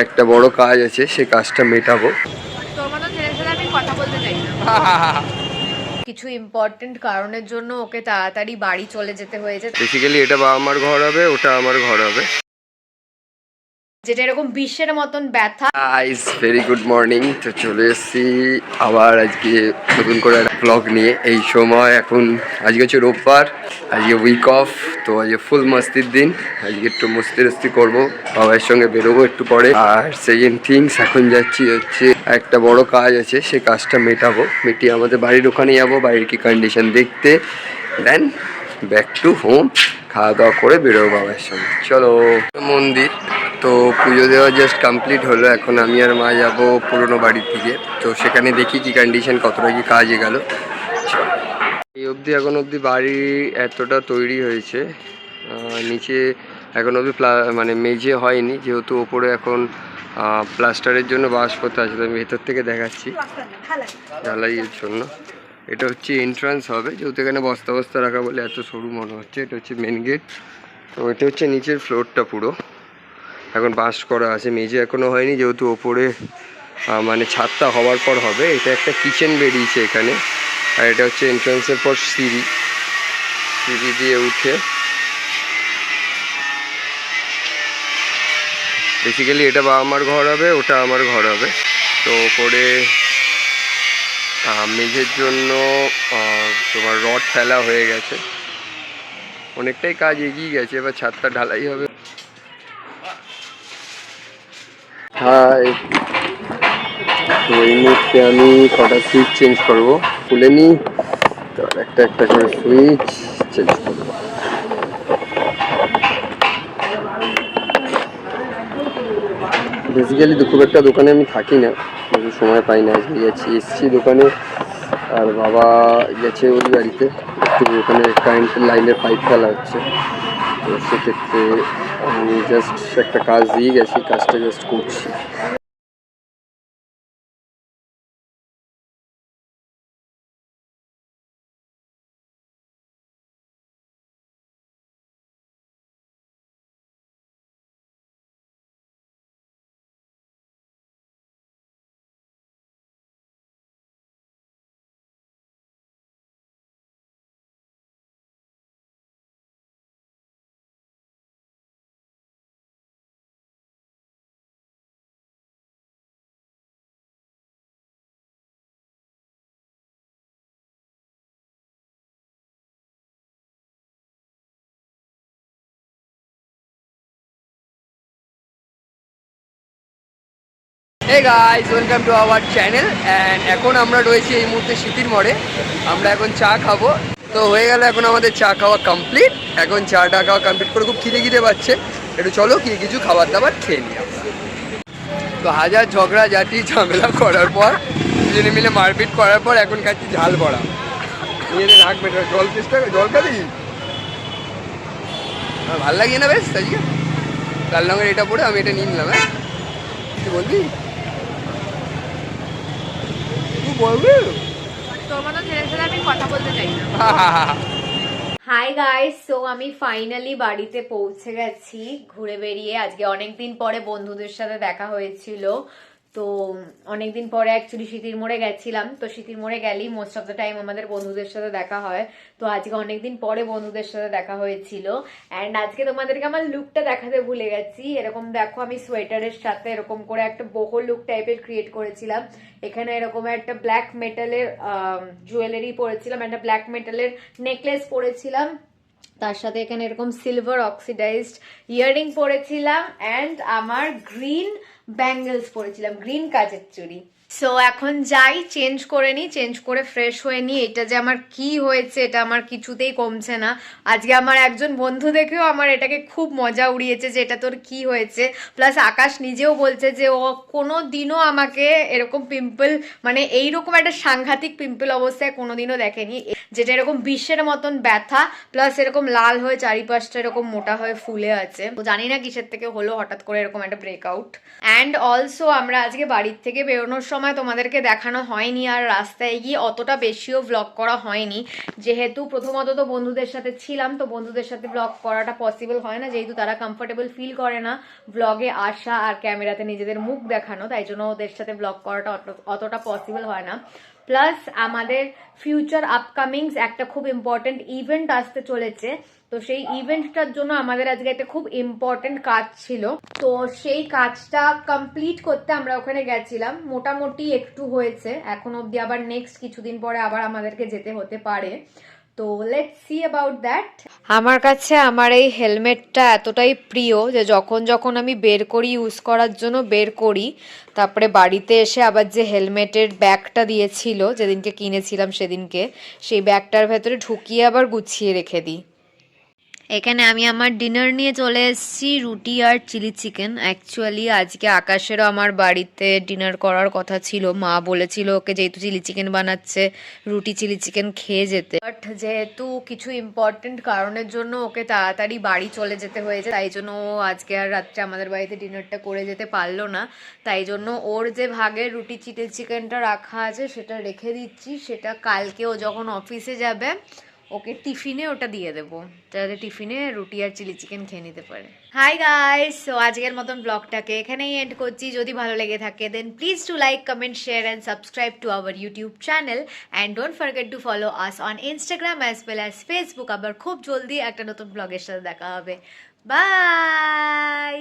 একটা বড় কাজ আছে, সেই কাজটা মেটাবো। তোর মতো ছেলের সাথে আমি কথা বলতে চাই না। কিছু ইম্পর্টেন্ট কারণের জন্য ওকে তাড়াতাড়ি বাড়ি চলে যেতে হয়েছে। বেসিক্যালি এটা বাবা মার ঘর হবে, ওটা আমার ঘর হবে, যেটা এরকম বিশ্বের মতন ব্যথা। Guys very good morning. তো চলে এসেছি আবার আজকে নতুন করে একটা ব্লগ নিয়ে। এই সময় এখন আজকে হচ্ছে রোববার, আজকে উইক অফ। তো আজকে ফুল মস্তির দিন, আজকে একটু মস্তি করবো, বাবার সঙ্গে বেরোবো একটু পরে। আর সেকেন্ড থিংস, এখন যাচ্ছি হচ্ছে একটা বড় কাজ আছে, সেই কাজটা মেটাবো। মিটিয়ে আমাদের বাড়ির ওখানে যাবো, বাড়ির কি কন্ডিশন দেখতে, দেন ব্যাক টু হোম, খাওয়া দাওয়া করে বেরোবো বাবার সঙ্গে। চলো মন্দির। তো পুজো দেওয়া জাস্ট কমপ্লিট হলো, এখন আমি আর মা যাবো পুরোনো বাড়ির দিকে। তো সেখানে দেখি কি কন্ডিশন, কতটা কি কাজ এগোলো। এই অবধি এখন অবধি বাড়ি এতটা তৈরি হয়েছে, নিচে এখন অবধি মানে মেঝে হয়নি, যেহেতু ওপরে এখন প্লাস্টারের জন্য বাঁশপত্র আছে। তো আমি ভেতর থেকে দেখাচ্ছি ঢালাইয়ের জন্য। এটা হচ্ছে এন্ট্রান্স হবে, যেহেতু এখানে বস্তা বস্তা রাখা বলে এত সরু মনে হচ্ছে। এটা হচ্ছে মেন গেট। তো এটা হচ্ছে নিচের ফ্লোরটা পুরো এখন বাঁশ করা আছে, মেঝে এখনও হয়নি, যেহেতু ওপরে মানে ছাদটা হওয়ার পর হবে। এটা একটা কিচেন বেরিয়েছে এখানে, আর এটা হচ্ছে এন্ট্রান্সের পর সিঁড়ি দিয়ে উঠে। বেসিক্যালি এটা বাবা মার ঘর হবে, ওটা আমার ঘর হবে। তো ওপরে মেঝের জন্য তোমার রড ফেলা হয়ে গেছে, অনেকটাই কাজ এগিয়ে গেছে। এবার ছাদটা ঢালাই হবে। হাই, তো এই মুহূর্তে আমি কটা সুইচ চেঞ্জ করবো, খুলে নিই। তো একটা একটা করে সুইচ চেঞ্জ করবো। বেসিক্যালি খুব একটা দোকানে আমি থাকি না, কিছু সময় পাই না। আজকে এসছি দোকানে, আর বাবা গেছে ওই বাড়িতে, একটু ওখানে কারেন্টের লাইনের পাইপ ফেলা হচ্ছে। তো সেক্ষেত্রে আমি জাস্ট একটা কাজ দিয়ে গেছি, কাজটা জাস্ট করছি। Hey guys, welcome to our channel and এখন আমরা রয়েছি এই মুহূর্তে স্মৃতির মোড়ে। আমরা এখন চা খাবো। তো হয়ে গেল এখন আমাদের চা খাওয়া কমপ্লিট। এখন চাটা খাওয়া কমপ্লিট করে খুব খিদে পাচ্ছে, একটু চলো কি কিছু খাবার দাবার খেয়ে নিই আমরা। তো হাজার ঝগড়া জাতি ঝামেলা করার পর, দুজনে মিলে মারপিট করার পর এখন খাচ্ছি ঝাল বড়া। নিজেদের রাগ মেটে জল খাবি? ভাল লাগিয়ে না বেশ আজকে লাল রঙের এটা পরে আমি এটা নিয়ে নিলাম। হ্যাঁ তুই বলবি? তোর মতো ছেলের সাথে আমি কথা বলতে চাই না। হাই গাইস, সো আমি ফাইনালি বাড়িতে পৌঁছে গেছি ঘুরে বেরিয়ে। আজকে অনেকদিন পরে বন্ধুদের সাথে দেখা হয়েছিল। তো অনেকদিন পরে অ্যাকচুয়ালি স্মৃতির মোড়ে গেছিলাম। তো স্মৃতির মোড়ে গেলেই মোস্ট অফ দ্য টাইম আমাদের বন্ধুদের সাথে দেখা হয়। তো আজকে অনেকদিন পরে বন্ধুদের সাথে দেখা হয়েছিল। অ্যান্ড আজকে তোমাদেরকে আমার লুকটা দেখাতে ভুলে গেছি। এরকম দেখো, আমি সোয়েটারের সাথে এরকম করে একটা বোহো লুক টাইপের ক্রিয়েট করেছিলাম। এখানে এরকম একটা ব্ল্যাক মেটালের জুয়েলারি পরেছিলাম, একটা ব্ল্যাক মেটালের নেকলেস পরেছিলাম, তার সাথে এখানে এরকম সিলভার অক্সিডাইজড ইয়াররিং পরেছিলাম, অ্যান্ড আমার গ্রিন ব্যাঙ্গেলস পরেছিলাম, গ্রিন কাচের চুড়ি। সো এখন যাই, চেঞ্জ করে নিই, চেঞ্জ করে ফ্রেশ হয়ে নিই। এটা যে আমার কি হয়েছে, এটা আমার কিছুতেই কমছে না। আজকে আমার একজন বন্ধু দেখেও আমার এটাকে খুব মজা উড়িয়েছে যে এটা তোর কি হয়েছে। প্লাস আকাশ নিজেও বলছে যে ও কোনো দিনও আমাকে এরকম পিম্পল, মানে এইরকম একটা সাংঘাতিক পিম্পল অবস্থায় কোনোদিনও দেখেনি। যেটা এরকম বিষের মতন ব্যথা প্লাস এরকম লাল হয়ে চারিপাশটা এরকম মোটা হয়ে ফুলে আছে। তো জানি না কিসের থেকে হলো হঠাৎ করে এরকম একটা ব্রেকআউট। অ্যান্ড অলসো আমরা আজকে বাড়ির থেকে বেরোনোর সময় তোমাদেরকে দেখানো হয়নি আর রাস্তায় গিয়ে অতটা বেশিও ব্লগ করা হয়নি, যেহেতু প্রথমত তো বন্ধুদের সাথে ছিলাম, তো বন্ধুদের সাথে ব্লগ করাটা পসিবল হয় না, যেহেতু তারা কমফোর্টেবল ফিল করে না ব্লগে আসা আর ক্যামেরাতে নিজেদের মুখ দেখানো, তাই জন্য ওদের সাথে ব্লগ করাটা অতটা পসিবল হয় না। প্লাস আমাদের ফিউচার আপকামিংস একটা খুব ইম্পর্টেন্ট ইভেন্ট আসতে চলেছে, তো সেই ইভেন্টটার জন্য আমাদের আজকে একটা খুব ইম্পর্টেন্ট কাজ ছিল, তো সেই কাজটা কমপ্লিট করতে আমরা ওখানে গেছিলাম। মোটামুটি একটু হয়েছে, এখন অবধি আবার নেক্সট কিছুদিন পরে আবার আমাদেরকে যেতে হতে পারে, তো লেটস সি অ্যাবাউট দ্যাট। আমার কাছে আমার এই হেলমেটটা এতটাই প্রিয় যে যখন যখন আমি বের করি ইউজ করার জন্য বের করি, তারপরে বাড়িতে এসে আবার যে হেলমেটের ব্যাগটা দিয়েছিল যেদিনকে কিনেছিলাম সেদিনকে, সেই ব্যাগটার ভেতরে ঢুকিয়ে আবার গুছিয়ে রেখে দিই। এখানে আমি আমার ডিনার নিয়ে চলে এসেছি, রুটি আর চিলি চিকেন। অ্যাকচুয়ালি আজকে আকাশেরও আমার বাড়িতে ডিনার করার কথা ছিল, মা বলেছিল ওকে যেহেতু চিলি চিকেন বানাচ্ছে রুটি চিলি চিকেন খেয়ে যেতে, বাট যেহেতু কিছু ইম্পর্টেন্ট কারণের জন্য ওকে তাড়াতাড়ি বাড়ি চলে যেতে হয়েছে, তাই জন্য ও আজকে আর রাত্রে আমাদের বাড়িতে ডিনারটা করে যেতে পারলো না। তাই জন্য ওর যে ভাগের রুটি চিলি চিকেনটা রাখা আছে সেটা রেখে দিচ্ছি, সেটা কালকে ও যখন অফিসে যাবে ওকে টিফিনে ওটা দিয়ে দেবো, যাতে টিফিনে রুটি আর চিলি চিকেন খেয়ে নিতে পারে। হাই গাইস, সো আজকের মতন ব্লগটাকে এখানেই এন্ড করছি। যদি ভালো লেগে থাকে দেন please to like, comment, share and subscribe to our YouTube channel and don't forget to follow us on Instagram as well as Facebook. আবার খুব জলদি একটা নতুন ব্লগের সাথে দেখা হবে। বাই।